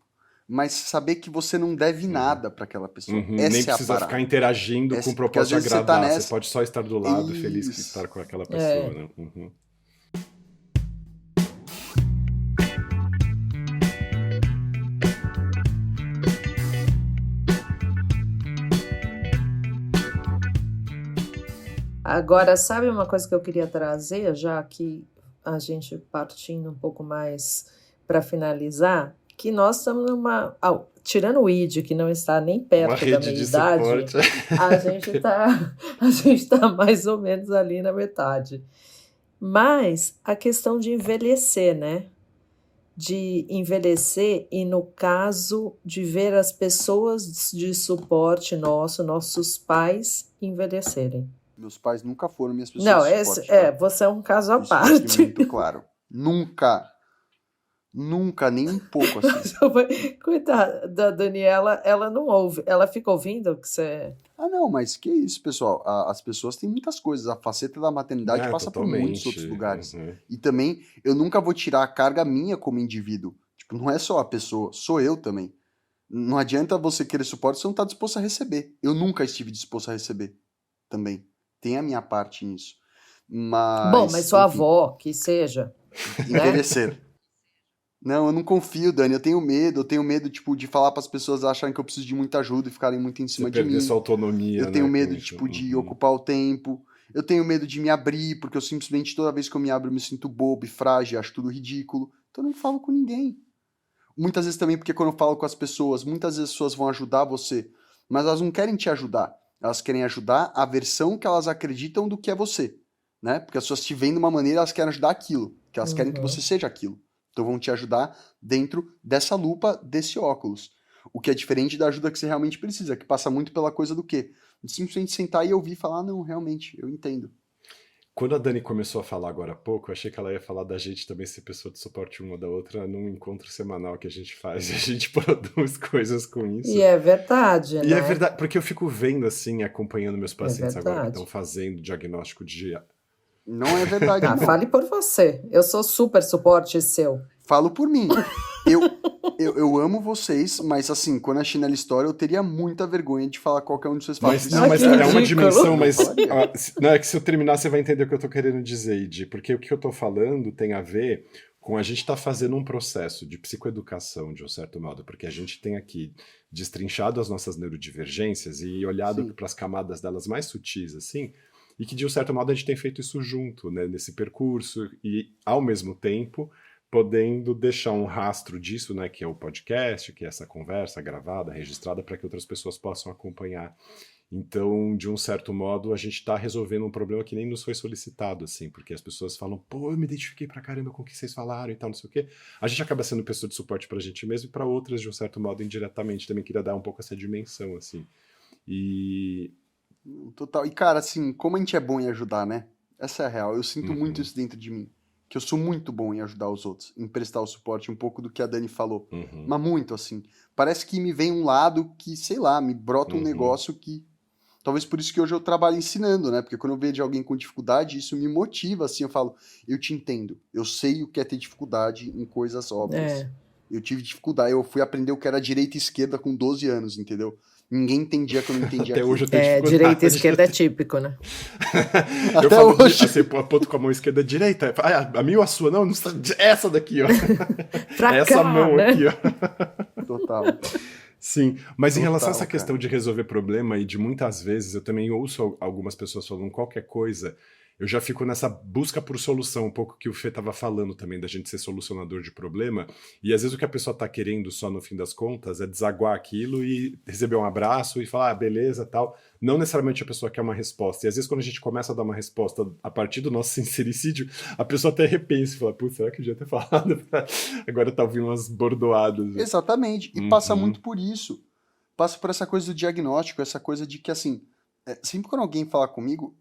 mas saber que você não deve nada para aquela pessoa. Nem Essa é a precisa parada. ficar interagindo com o Porque às propósito de vezes você tá agradar. Você nessa. pode só estar do lado e feliz de Isso. estar com aquela pessoa, né? Agora, sabe uma coisa que eu queria trazer, já que a gente partindo um pouco mais para finalizar, que nós estamos numa... tirando o ID, que não está nem Uma perto da rede de meia-idade, suporte. a gente tá mais ou menos ali na metade. Mas a questão de envelhecer, né? De envelhecer e, no caso, de ver as pessoas de suporte nossos pais, envelhecerem. Meus pais nunca foram minhas pessoas Não, de suporte, tá? você é um caso à Isso fique parte. muito claro. Nunca. Nunca, nem um pouco, assim. Coitada da Daniela, ela não ouve. Ela fica ouvindo o que você. Ah, não, mas que isso, pessoal? As pessoas têm muitas coisas. A faceta da maternidade passa por muitos outros Totalmente. lugares. E também, eu nunca vou tirar a carga minha como indivíduo. Tipo, não é só a pessoa, sou eu também. Não adianta você querer suporte se você não está disposto a receber. Eu nunca estive disposto a receber também. Tem a minha parte nisso. Bom, mas sua enfim, avó, que seja, né? envelhecer. Não, eu não confio, Dani. Eu tenho medo, tipo, de falar para as pessoas acharem que eu preciso de muita ajuda e ficarem muito em Você cima de perder mim. sua autonomia, Eu tenho né, com medo, isso. tipo, de ocupar o tempo. Eu tenho medo de me abrir, porque eu simplesmente, toda vez que eu me abro, eu me sinto bobo e frágil, acho tudo ridículo. Então eu não falo com ninguém. Muitas vezes também porque quando eu falo com as pessoas, muitas vezes as pessoas vão ajudar você, mas elas não querem te ajudar. Elas querem ajudar a versão que elas acreditam do que é você, né? Porque as pessoas te veem de uma maneira, elas querem ajudar aquilo, que elas querem que você seja aquilo. Então vão te ajudar dentro dessa lupa, desse óculos. O que é diferente da ajuda que você realmente precisa, que passa muito pela coisa do quê? De simplesmente sentar e ouvir e falar, não, realmente, eu entendo. Quando a Dani começou a falar agora há pouco, eu achei que ela ia falar da gente também ser pessoa de suporte uma da outra num encontro semanal que a gente faz. E a gente produz coisas com isso. E é verdade, E né? é verdade, porque eu fico vendo, assim, acompanhando meus pacientes agora que verdade. estão fazendo diagnóstico de... Não é verdade, Ah, não. fale por você. Eu sou super suporte seu. Falo por mim. Eu amo vocês, mas assim, quando a Chinela estoura, eu teria muita vergonha de falar qualquer um de vocês. Mas, Falam, não, mas que é uma ridículo. dimensão, mas Eu falaria. não é que se eu terminar você vai entender o que eu tô querendo dizer, Idi, porque o que eu tô falando tem a ver com a gente estar fazendo um processo de psicoeducação, de um certo modo, porque a gente tem aqui destrinchado as nossas neurodivergências e olhado Sim. para as camadas delas mais sutis, assim, e que de um certo modo a gente tem feito isso junto, né, nesse percurso, e ao mesmo tempo podendo deixar um rastro disso, né, que é o podcast, que é essa conversa gravada, registrada, para que outras pessoas possam acompanhar. Então, de um certo modo, a gente está resolvendo um problema que nem nos foi solicitado, assim, porque as pessoas falam, pô, eu me identifiquei pra caramba com o que vocês falaram e tal, não sei o quê. A gente acaba sendo pessoa de suporte pra gente mesmo e pra outras, de um certo modo, indiretamente. Também queria dar um pouco essa dimensão, assim. E... Total. E cara, assim, como a gente é bom em ajudar, né? Essa é a real. Eu sinto muito isso dentro de mim. Que eu sou muito bom em ajudar os outros, em prestar o suporte, um pouco do que a Dani falou. Mas muito, assim. Parece que me vem um lado que, sei lá, me brota um negócio que... Talvez por isso que hoje eu trabalho ensinando, né? Porque quando eu vejo alguém com dificuldade, isso me motiva, assim, eu falo, eu te entendo. Eu sei o que é ter dificuldade em coisas óbvias. Eu tive dificuldade, eu fui aprender o que era direita e esquerda com 12 anos, entendeu? Ninguém entendia que eu não entendia Até aquilo. hoje eu tenho dificuldade. Direita e esquerda é típico, né? Eu Até falo hoje. assim, aponto com a mão esquerda direita. A minha ou a sua? Não, essa daqui, ó. Pra Essa cá, mão né? aqui, ó. Total. Sim, mas em relação a essa Total, questão cara. de resolver problema e de muitas vezes eu também ouço algumas pessoas falando qualquer coisa, eu já fico nessa busca por solução, um pouco que o Fê estava falando também, da gente ser solucionador de problema, e às vezes o que a pessoa está querendo só no fim das contas é desaguar aquilo e receber um abraço e falar, ah, beleza, tal. Não necessariamente a pessoa quer uma resposta, e às vezes quando a gente começa a dar uma resposta a partir do nosso sincericídio, a pessoa até repensa e fala, putz, será que eu devia ter falado? Agora tá ouvindo umas bordoadas. Exatamente. E passa muito por isso. Passa por essa coisa do diagnóstico, essa coisa de que, assim, sempre quando alguém fala comigo,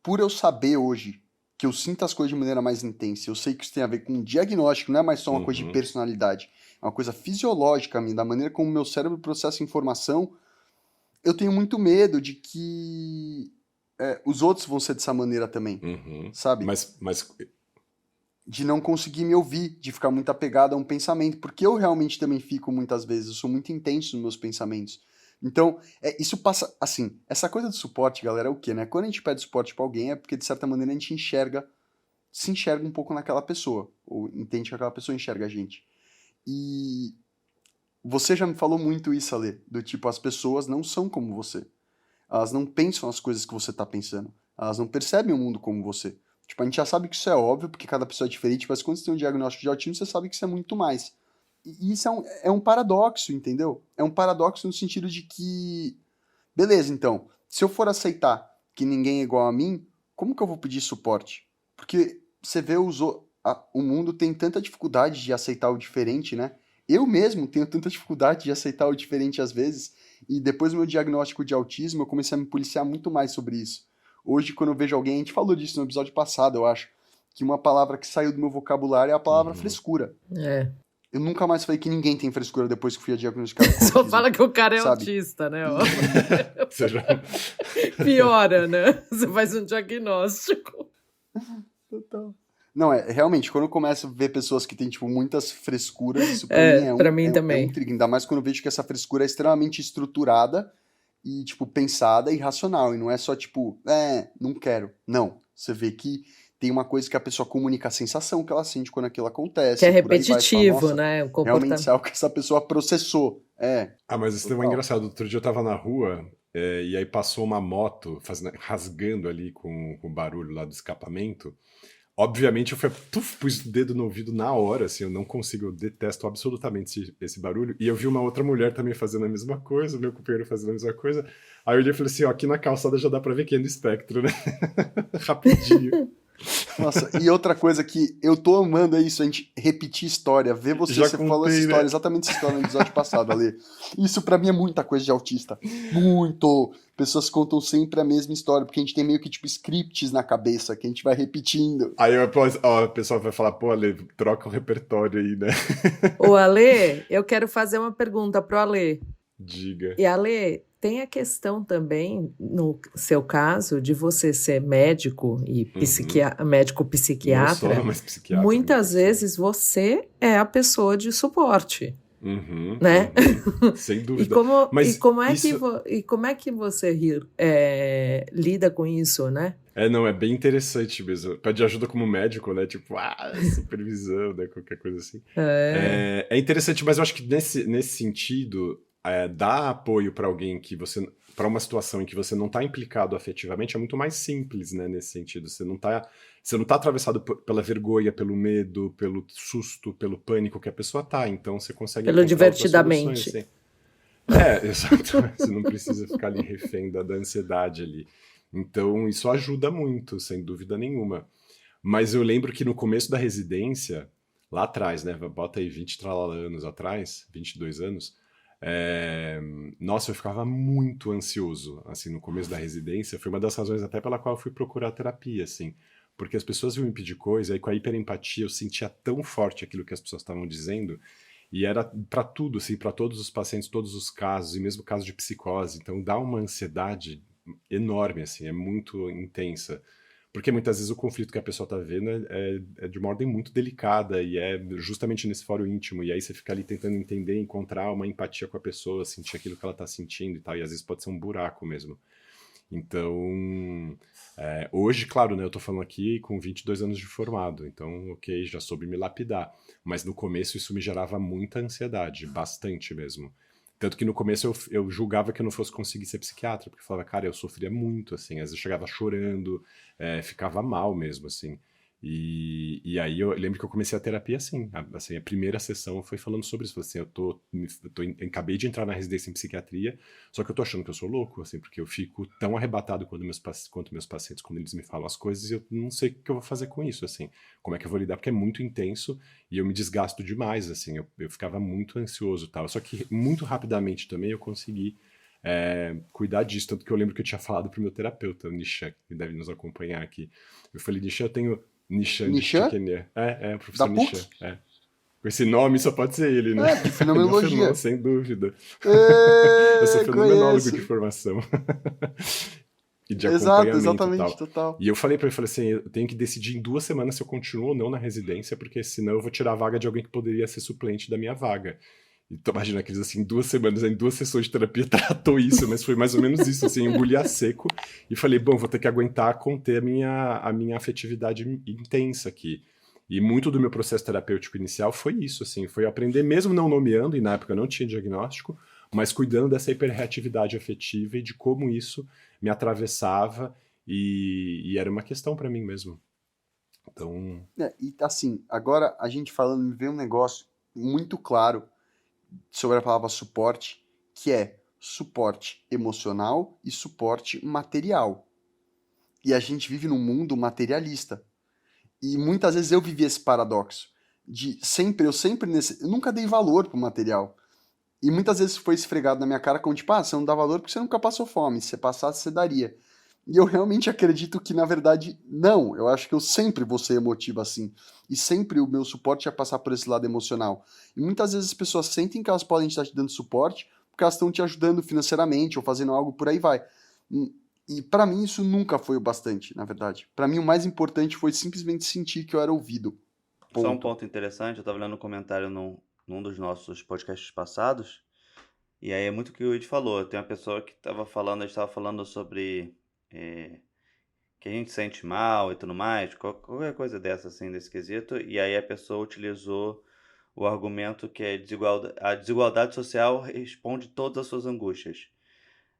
por eu saber hoje que eu sinto as coisas de maneira mais intensa, eu sei que isso tem a ver com diagnóstico, não é mais só uma coisa de personalidade, é uma coisa fisiológica, da maneira como o meu cérebro processa informação, eu tenho muito medo de que os outros vão ser dessa maneira também, sabe? Mas De não conseguir me ouvir, de ficar muito apegado a um pensamento, porque eu realmente também fico muitas vezes, eu sou muito intenso nos meus pensamentos. Então, isso passa, assim, essa coisa de suporte, galera, é o quê, né? Quando a gente pede suporte pra alguém é porque, de certa maneira, a gente se enxerga um pouco naquela pessoa, ou entende que aquela pessoa enxerga a gente. E você já me falou muito isso, Ale, do tipo, as pessoas não são como você. Elas não pensam as coisas que você tá pensando. Elas não percebem o mundo como você. Tipo, a gente já sabe que isso é óbvio, porque cada pessoa é diferente, mas quando você tem um diagnóstico de autismo, você sabe que isso é muito mais. E isso é um paradoxo, entendeu? É um paradoxo no sentido de que, beleza, então, se eu for aceitar que ninguém é igual a mim, como que eu vou pedir suporte? Porque você vê o mundo tem tanta dificuldade de aceitar o diferente, né? Eu mesmo tenho tanta dificuldade de aceitar o diferente às vezes, e depois do meu diagnóstico de autismo, eu comecei a me policiar muito mais sobre isso. Hoje, quando eu vejo alguém, a gente falou disso no episódio passado, eu acho, que uma palavra que saiu do meu vocabulário é a palavra Uhum. frescura. É. Eu nunca mais falei que ninguém tem frescura depois que fui diagnosticado com Só autismo, fala que o cara é sabe? autista, né? Você já- Piora, né? Você faz um diagnóstico. Total. Não, realmente, quando eu começo a ver pessoas que têm, tipo, muitas frescuras, isso pra mim Pra mim é também. um trigger. Ainda mais quando eu vejo que essa frescura é extremamente estruturada e, tipo, pensada e racional. E não é só, tipo, não quero. Não. Você vê que tem uma coisa que a pessoa comunica a sensação que ela sente quando aquilo acontece. Que é e por aí vai. Você fala, repetitivo, nossa, né? O realmente comportamento. isso é algo que essa pessoa processou. mas isso é Total. engraçado. Outro dia eu tava na rua e aí passou uma moto rasgando ali com o barulho lá do escapamento. Obviamente eu pus o dedo no ouvido na hora, assim, eu não consigo, eu detesto absolutamente esse barulho. E eu vi uma outra mulher também fazendo a mesma coisa, o meu companheiro fazendo a mesma coisa. Aí eu olhei e falei assim, ó, aqui na calçada já dá pra ver quem é do espectro, né? Rapidinho. Nossa, e outra coisa que eu tô amando é isso, a gente repetir história, ver você Já falou essa contei, história, né? exatamente essa história no episódio passado, Ale. Isso pra mim é muita coisa de autista. Muito! Pessoas contam sempre a mesma história, porque a gente tem meio que tipo scripts na cabeça, que a gente vai repetindo. Aí ó, o pessoal vai falar, pô, Ale, troca o repertório aí, né? Ô, Ale, eu quero fazer uma pergunta pro Ale. Diga. E, Ale, tem a questão também, no seu caso, de você ser médico e médico Não psiquiatra. só, mas psiquiatra. Muitas né? vezes você é a pessoa de suporte, Uhum, né? Sem E dúvida. como, Mas como é isso... e como é que você lida com isso, né? Não, é bem interessante mesmo. Pede ajuda como médico, né? Tipo, supervisão, né? Qualquer coisa assim. É interessante, mas eu acho que nesse sentido, dar apoio para alguém para uma situação em que você não está implicado afetivamente é muito mais simples, né? Nesse sentido, você não tá atravessado pela vergonha, pelo medo, pelo susto, pelo pânico que a pessoa tá. Então você consegue Pelo encontrar outras divertidamente. soluções, assim. Exato. Você não precisa ficar ali refém da ansiedade ali. Então, isso ajuda muito, sem dúvida nenhuma. Mas eu lembro que no começo da residência, lá atrás, né? Bota aí 20 anos atrás, 22 anos, nossa, eu ficava muito ansioso, assim, no começo da residência. Foi uma das razões até pela qual eu fui procurar terapia, assim. Porque as pessoas iam me pedir coisa, e com a hiperempatia eu sentia tão forte aquilo que as pessoas estavam dizendo, e era para tudo, assim, para todos os pacientes, todos os casos, e mesmo caso de psicose. Então dá uma ansiedade enorme, assim, é muito intensa. Porque muitas vezes o conflito que a pessoa está vendo é de uma ordem muito delicada e é justamente nesse fórum íntimo. E aí você fica ali tentando entender, encontrar uma empatia com a pessoa, sentir aquilo que ela está sentindo e tal. E às vezes pode ser um buraco mesmo. Então, hoje, claro, né, eu tô falando aqui com 22 anos de formado, então, ok, já soube me lapidar. Mas no começo isso me gerava muita ansiedade, bastante mesmo. Tanto que no começo eu julgava que eu não fosse conseguir ser psiquiatra, porque eu falava, cara, eu sofria muito, assim, às vezes eu chegava chorando, ficava mal mesmo, assim. E aí eu lembro que eu comecei a terapia assim, a primeira sessão foi falando sobre isso, falei assim, acabei de entrar na residência em psiquiatria, só que eu tô achando que eu sou louco, assim, porque eu fico tão arrebatado quanto meus pacientes, quando eles me falam as coisas, e eu não sei o que eu vou fazer com isso, assim, como é que eu vou lidar, porque é muito intenso, e eu me desgasto demais, assim, eu ficava muito ansioso e tal, só que muito rapidamente também eu consegui cuidar disso, tanto que eu lembro que eu tinha falado pro meu terapeuta, o Nishan, que deve nos acompanhar aqui, eu falei, Nishan, eu tenho Nishan de Chiquener. O professor Da Nishan. PUC? Com esse nome só pode ser ele, né? De fenomenologia. Não, sem dúvida. Eu sou fenomenólogo Conheço. de formação. E de Exato, acompanhamento exatamente, e tal. total. E eu falei pra ele, assim, eu tenho que decidir em 2 semanas se eu continuo ou não na residência, porque senão eu vou tirar a vaga de alguém que poderia ser suplente da minha vaga. Então, imagina que eles, assim, em 2 semanas, em 2 sessões de terapia, tratou isso, mas foi mais ou menos isso, assim, engoli a seco e falei, bom, vou ter que aguentar conter a minha afetividade intensa aqui. E muito do meu processo terapêutico inicial foi isso, assim, foi aprender, mesmo não nomeando, e na época eu não tinha diagnóstico, mas cuidando dessa hiperreatividade afetiva e de como isso me atravessava e era uma questão pra mim mesmo. Então... E assim, agora a gente falando, me veio um negócio muito claro sobre a palavra suporte, que é suporte emocional e suporte material. E a gente vive num mundo materialista. E muitas vezes eu vivi esse paradoxo de eu nunca dei valor pro material. E muitas vezes foi esfregado na minha cara como tipo, você não dá valor porque você nunca passou fome, se você passasse você daria. E eu realmente acredito que, na verdade, não. Eu acho que eu sempre vou ser emotivo assim. E sempre o meu suporte vai passar por esse lado emocional. E muitas vezes as pessoas sentem que elas podem estar te dando suporte porque elas estão te ajudando financeiramente ou fazendo algo por aí vai. E pra mim isso nunca foi o bastante, na verdade. Pra mim o mais importante foi simplesmente sentir que eu era ouvido. Só um Ponto. ponto interessante, eu tava lendo um comentário num dos nossos podcasts passados, e aí é muito o que o Ed falou. Tem uma pessoa que tava falando, a gente tava falando sobre eh, que a gente sente mal e tudo mais, qualquer coisa dessa, assim, desse quesito, e aí a pessoa utilizou o argumento que é a desigualdade social responde todas as suas angústias.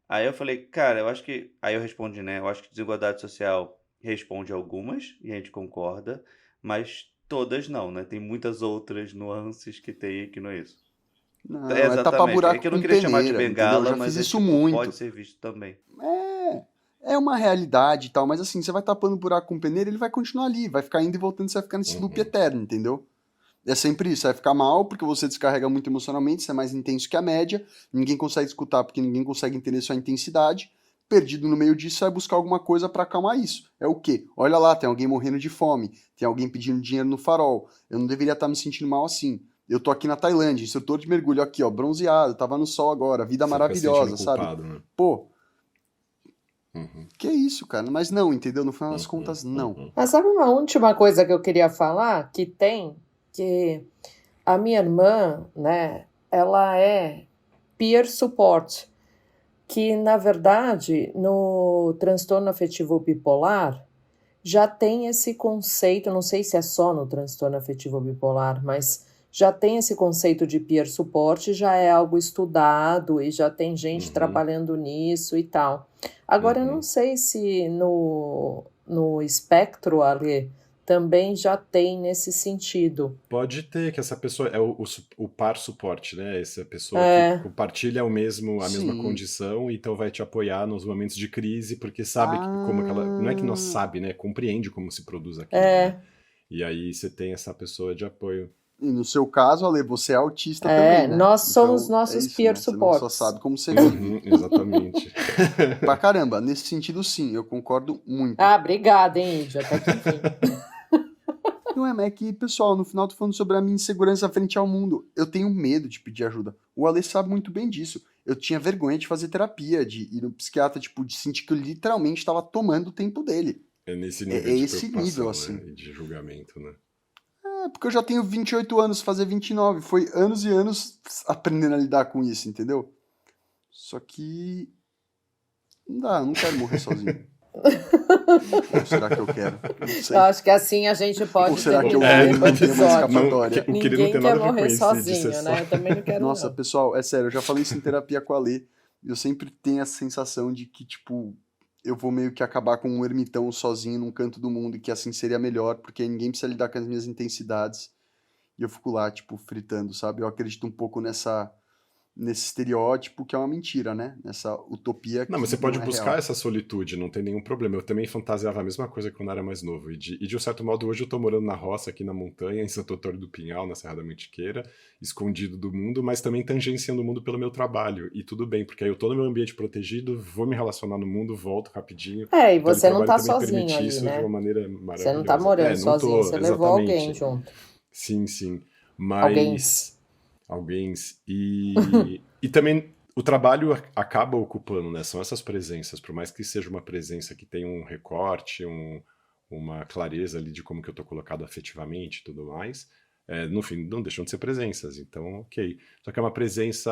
Aí eu falei, cara, eu acho que. Aí eu respondi, né? Eu acho que desigualdade social responde algumas, e a gente concorda, mas todas não, né? Tem muitas outras nuances que tem aqui no isso. Não, é tapar Exatamente. É buraco que eu não com queria chamar de peneira, entendeu? Eu bengala, já mas fiz é isso tipo, pode muito. ser visto também. É uma realidade e tal, mas assim, você vai tapando buraco com peneira, ele vai continuar ali, vai ficar indo e voltando, você vai ficar nesse loop Uhum. eterno, entendeu? É sempre isso, você vai ficar mal porque você descarrega muito emocionalmente, você é mais intenso que a média, ninguém consegue escutar porque ninguém consegue entender sua intensidade, perdido no meio disso, você vai buscar alguma coisa pra acalmar isso. É o quê? Olha lá, tem alguém morrendo de fome, tem alguém pedindo dinheiro no farol, eu não deveria estar me sentindo mal assim. Eu tô aqui na Tailândia, instrutor de mergulho aqui, ó, bronzeado, tava no sol agora, vida Você fica se sentindo maravilhosa, sabe? culpado, né? Pô, Uhum, que isso, cara? Mas não, entendeu? No final das uhum, contas, não. uhum. Mas sabe uma última coisa que eu queria falar? Que a minha irmã, né, ela é peer support, que na verdade no transtorno afetivo bipolar já tem esse conceito, não sei se é só no transtorno afetivo bipolar, mas já tem esse conceito de peer support, já é algo estudado e já tem gente Uhum. trabalhando nisso e tal. Agora, eu não sei se no espectro ali também já tem nesse sentido. Pode ter que essa pessoa é o par suporte, né? Essa pessoa que É, compartilha a mesma Sim. condição, então vai te apoiar nos momentos de crise, porque sabe como que ela. Não é que não Ah. sabe, né? Compreende como se produz aquilo, né? é, E aí você tem essa pessoa de apoio. E no seu caso, Ale, você é autista também, né? nós somos Então é nossos isso, peer né? Você não só supports. sabe como você vive. Uhum, exatamente. Pra caramba, nesse sentido, sim, eu concordo muito. Ah, obrigada, hein, Índia, até que enfim. Não é, mas é que, pessoal, no final eu tô falando sobre a minha insegurança frente ao mundo. Eu tenho medo de pedir ajuda. O Ale sabe muito bem disso. Eu tinha vergonha de fazer terapia, de ir no psiquiatra, tipo, de sentir que eu literalmente estava tomando o tempo dele. É nesse É nível de esse nível, preocupação, né? assim. E de julgamento, né? É, porque eu já tenho 28 anos, fazer 29. Foi anos e anos aprendendo a lidar com isso, entendeu? Só que não dá, eu não quero morrer sozinho. Ou será que eu quero? Não Eu sei. acho que assim a gente Ou pode será que eu terminar vou e o não tenho mais episódio. escapatória? O querer não Ninguém tem quer nada a ver com morrer isso, de ser sozinho, só. né? Eu também não quero, Nossa, não. pessoal, é sério, eu já falei isso em terapia com a Lê. Eu sempre tenho essa sensação de que, tipo, eu vou meio que acabar com um ermitão sozinho num canto do mundo e que assim seria melhor, porque ninguém precisa lidar com as minhas intensidades. E eu fico lá, tipo, fritando, sabe? Eu acredito um pouco nesse estereótipo que é uma mentira, né? Nessa utopia Não, mas você que pode não é buscar real. essa solitude, não tem nenhum problema. Eu também fantasiava a mesma coisa quando era mais novo. E de um certo modo, hoje eu tô morando na roça, aqui na montanha, em Santo Antônio do Pinhal, na Serra da Mantiqueira, escondido do mundo, mas também tangenciando o mundo pelo meu trabalho. E tudo bem, porque aí eu tô no meu ambiente protegido, vou me relacionar no mundo, volto rapidinho. É, e O você não teletrabalho tá também sozinho permite aí, isso de uma né? maneira Você não tá maravilhosa. morando Não sozinho, tô, você levou alguém exatamente. junto. Sim, sim. Alguém. Mas alguém. E também o trabalho acaba ocupando, né? São essas presenças, por mais que seja uma presença que tenha um recorte, uma clareza ali de como que eu tô colocado afetivamente e tudo mais, no fim não deixam de ser presenças, então ok. Só que é uma presença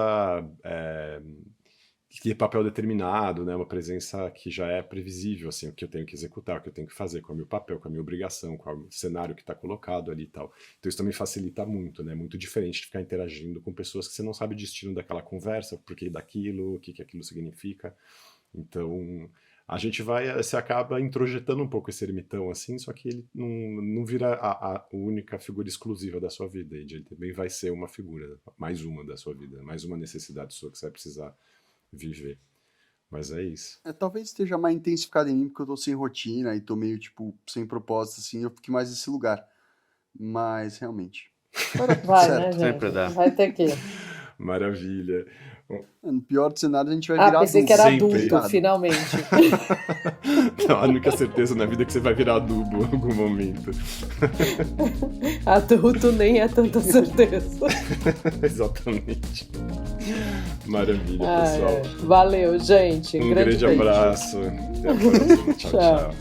que tem papel determinado, né? Uma presença que já é previsível, assim, o que eu tenho que executar, o que eu tenho que fazer, qual é o meu papel, qual é a minha obrigação, qual é o cenário que está colocado ali e tal. Então isso também facilita muito, né? Muito diferente de ficar interagindo com pessoas que você não sabe o destino daquela conversa, o porquê daquilo, o que que aquilo significa. Então a gente se acaba introjetando um pouco esse ermitão assim, só que ele não vira a única figura exclusiva da sua vida, ele também vai ser uma figura, mais uma da sua vida, mais uma necessidade sua que você vai precisar viver. Mas é isso. Talvez esteja mais intensificado em mim porque eu tô sem rotina e tô meio, tipo, sem propósito, assim, eu fique mais nesse lugar. Mas, realmente. Vai dar tudo Vai, né, certo. Sempre gente? dá. Vai ter que. Maravilha. No pior dos cenários, a gente vai virar pensei adubo. que era Sempre. adulto, finalmente. Não, a única certeza na vida é que você vai virar adubo em algum momento. Adulto nem é tanta certeza. Exatamente. Maravilha, Ah, pessoal. Valeu, gente. Um grande grande beijo. abraço. Até a próxima. Tchau, Tchau. tchau.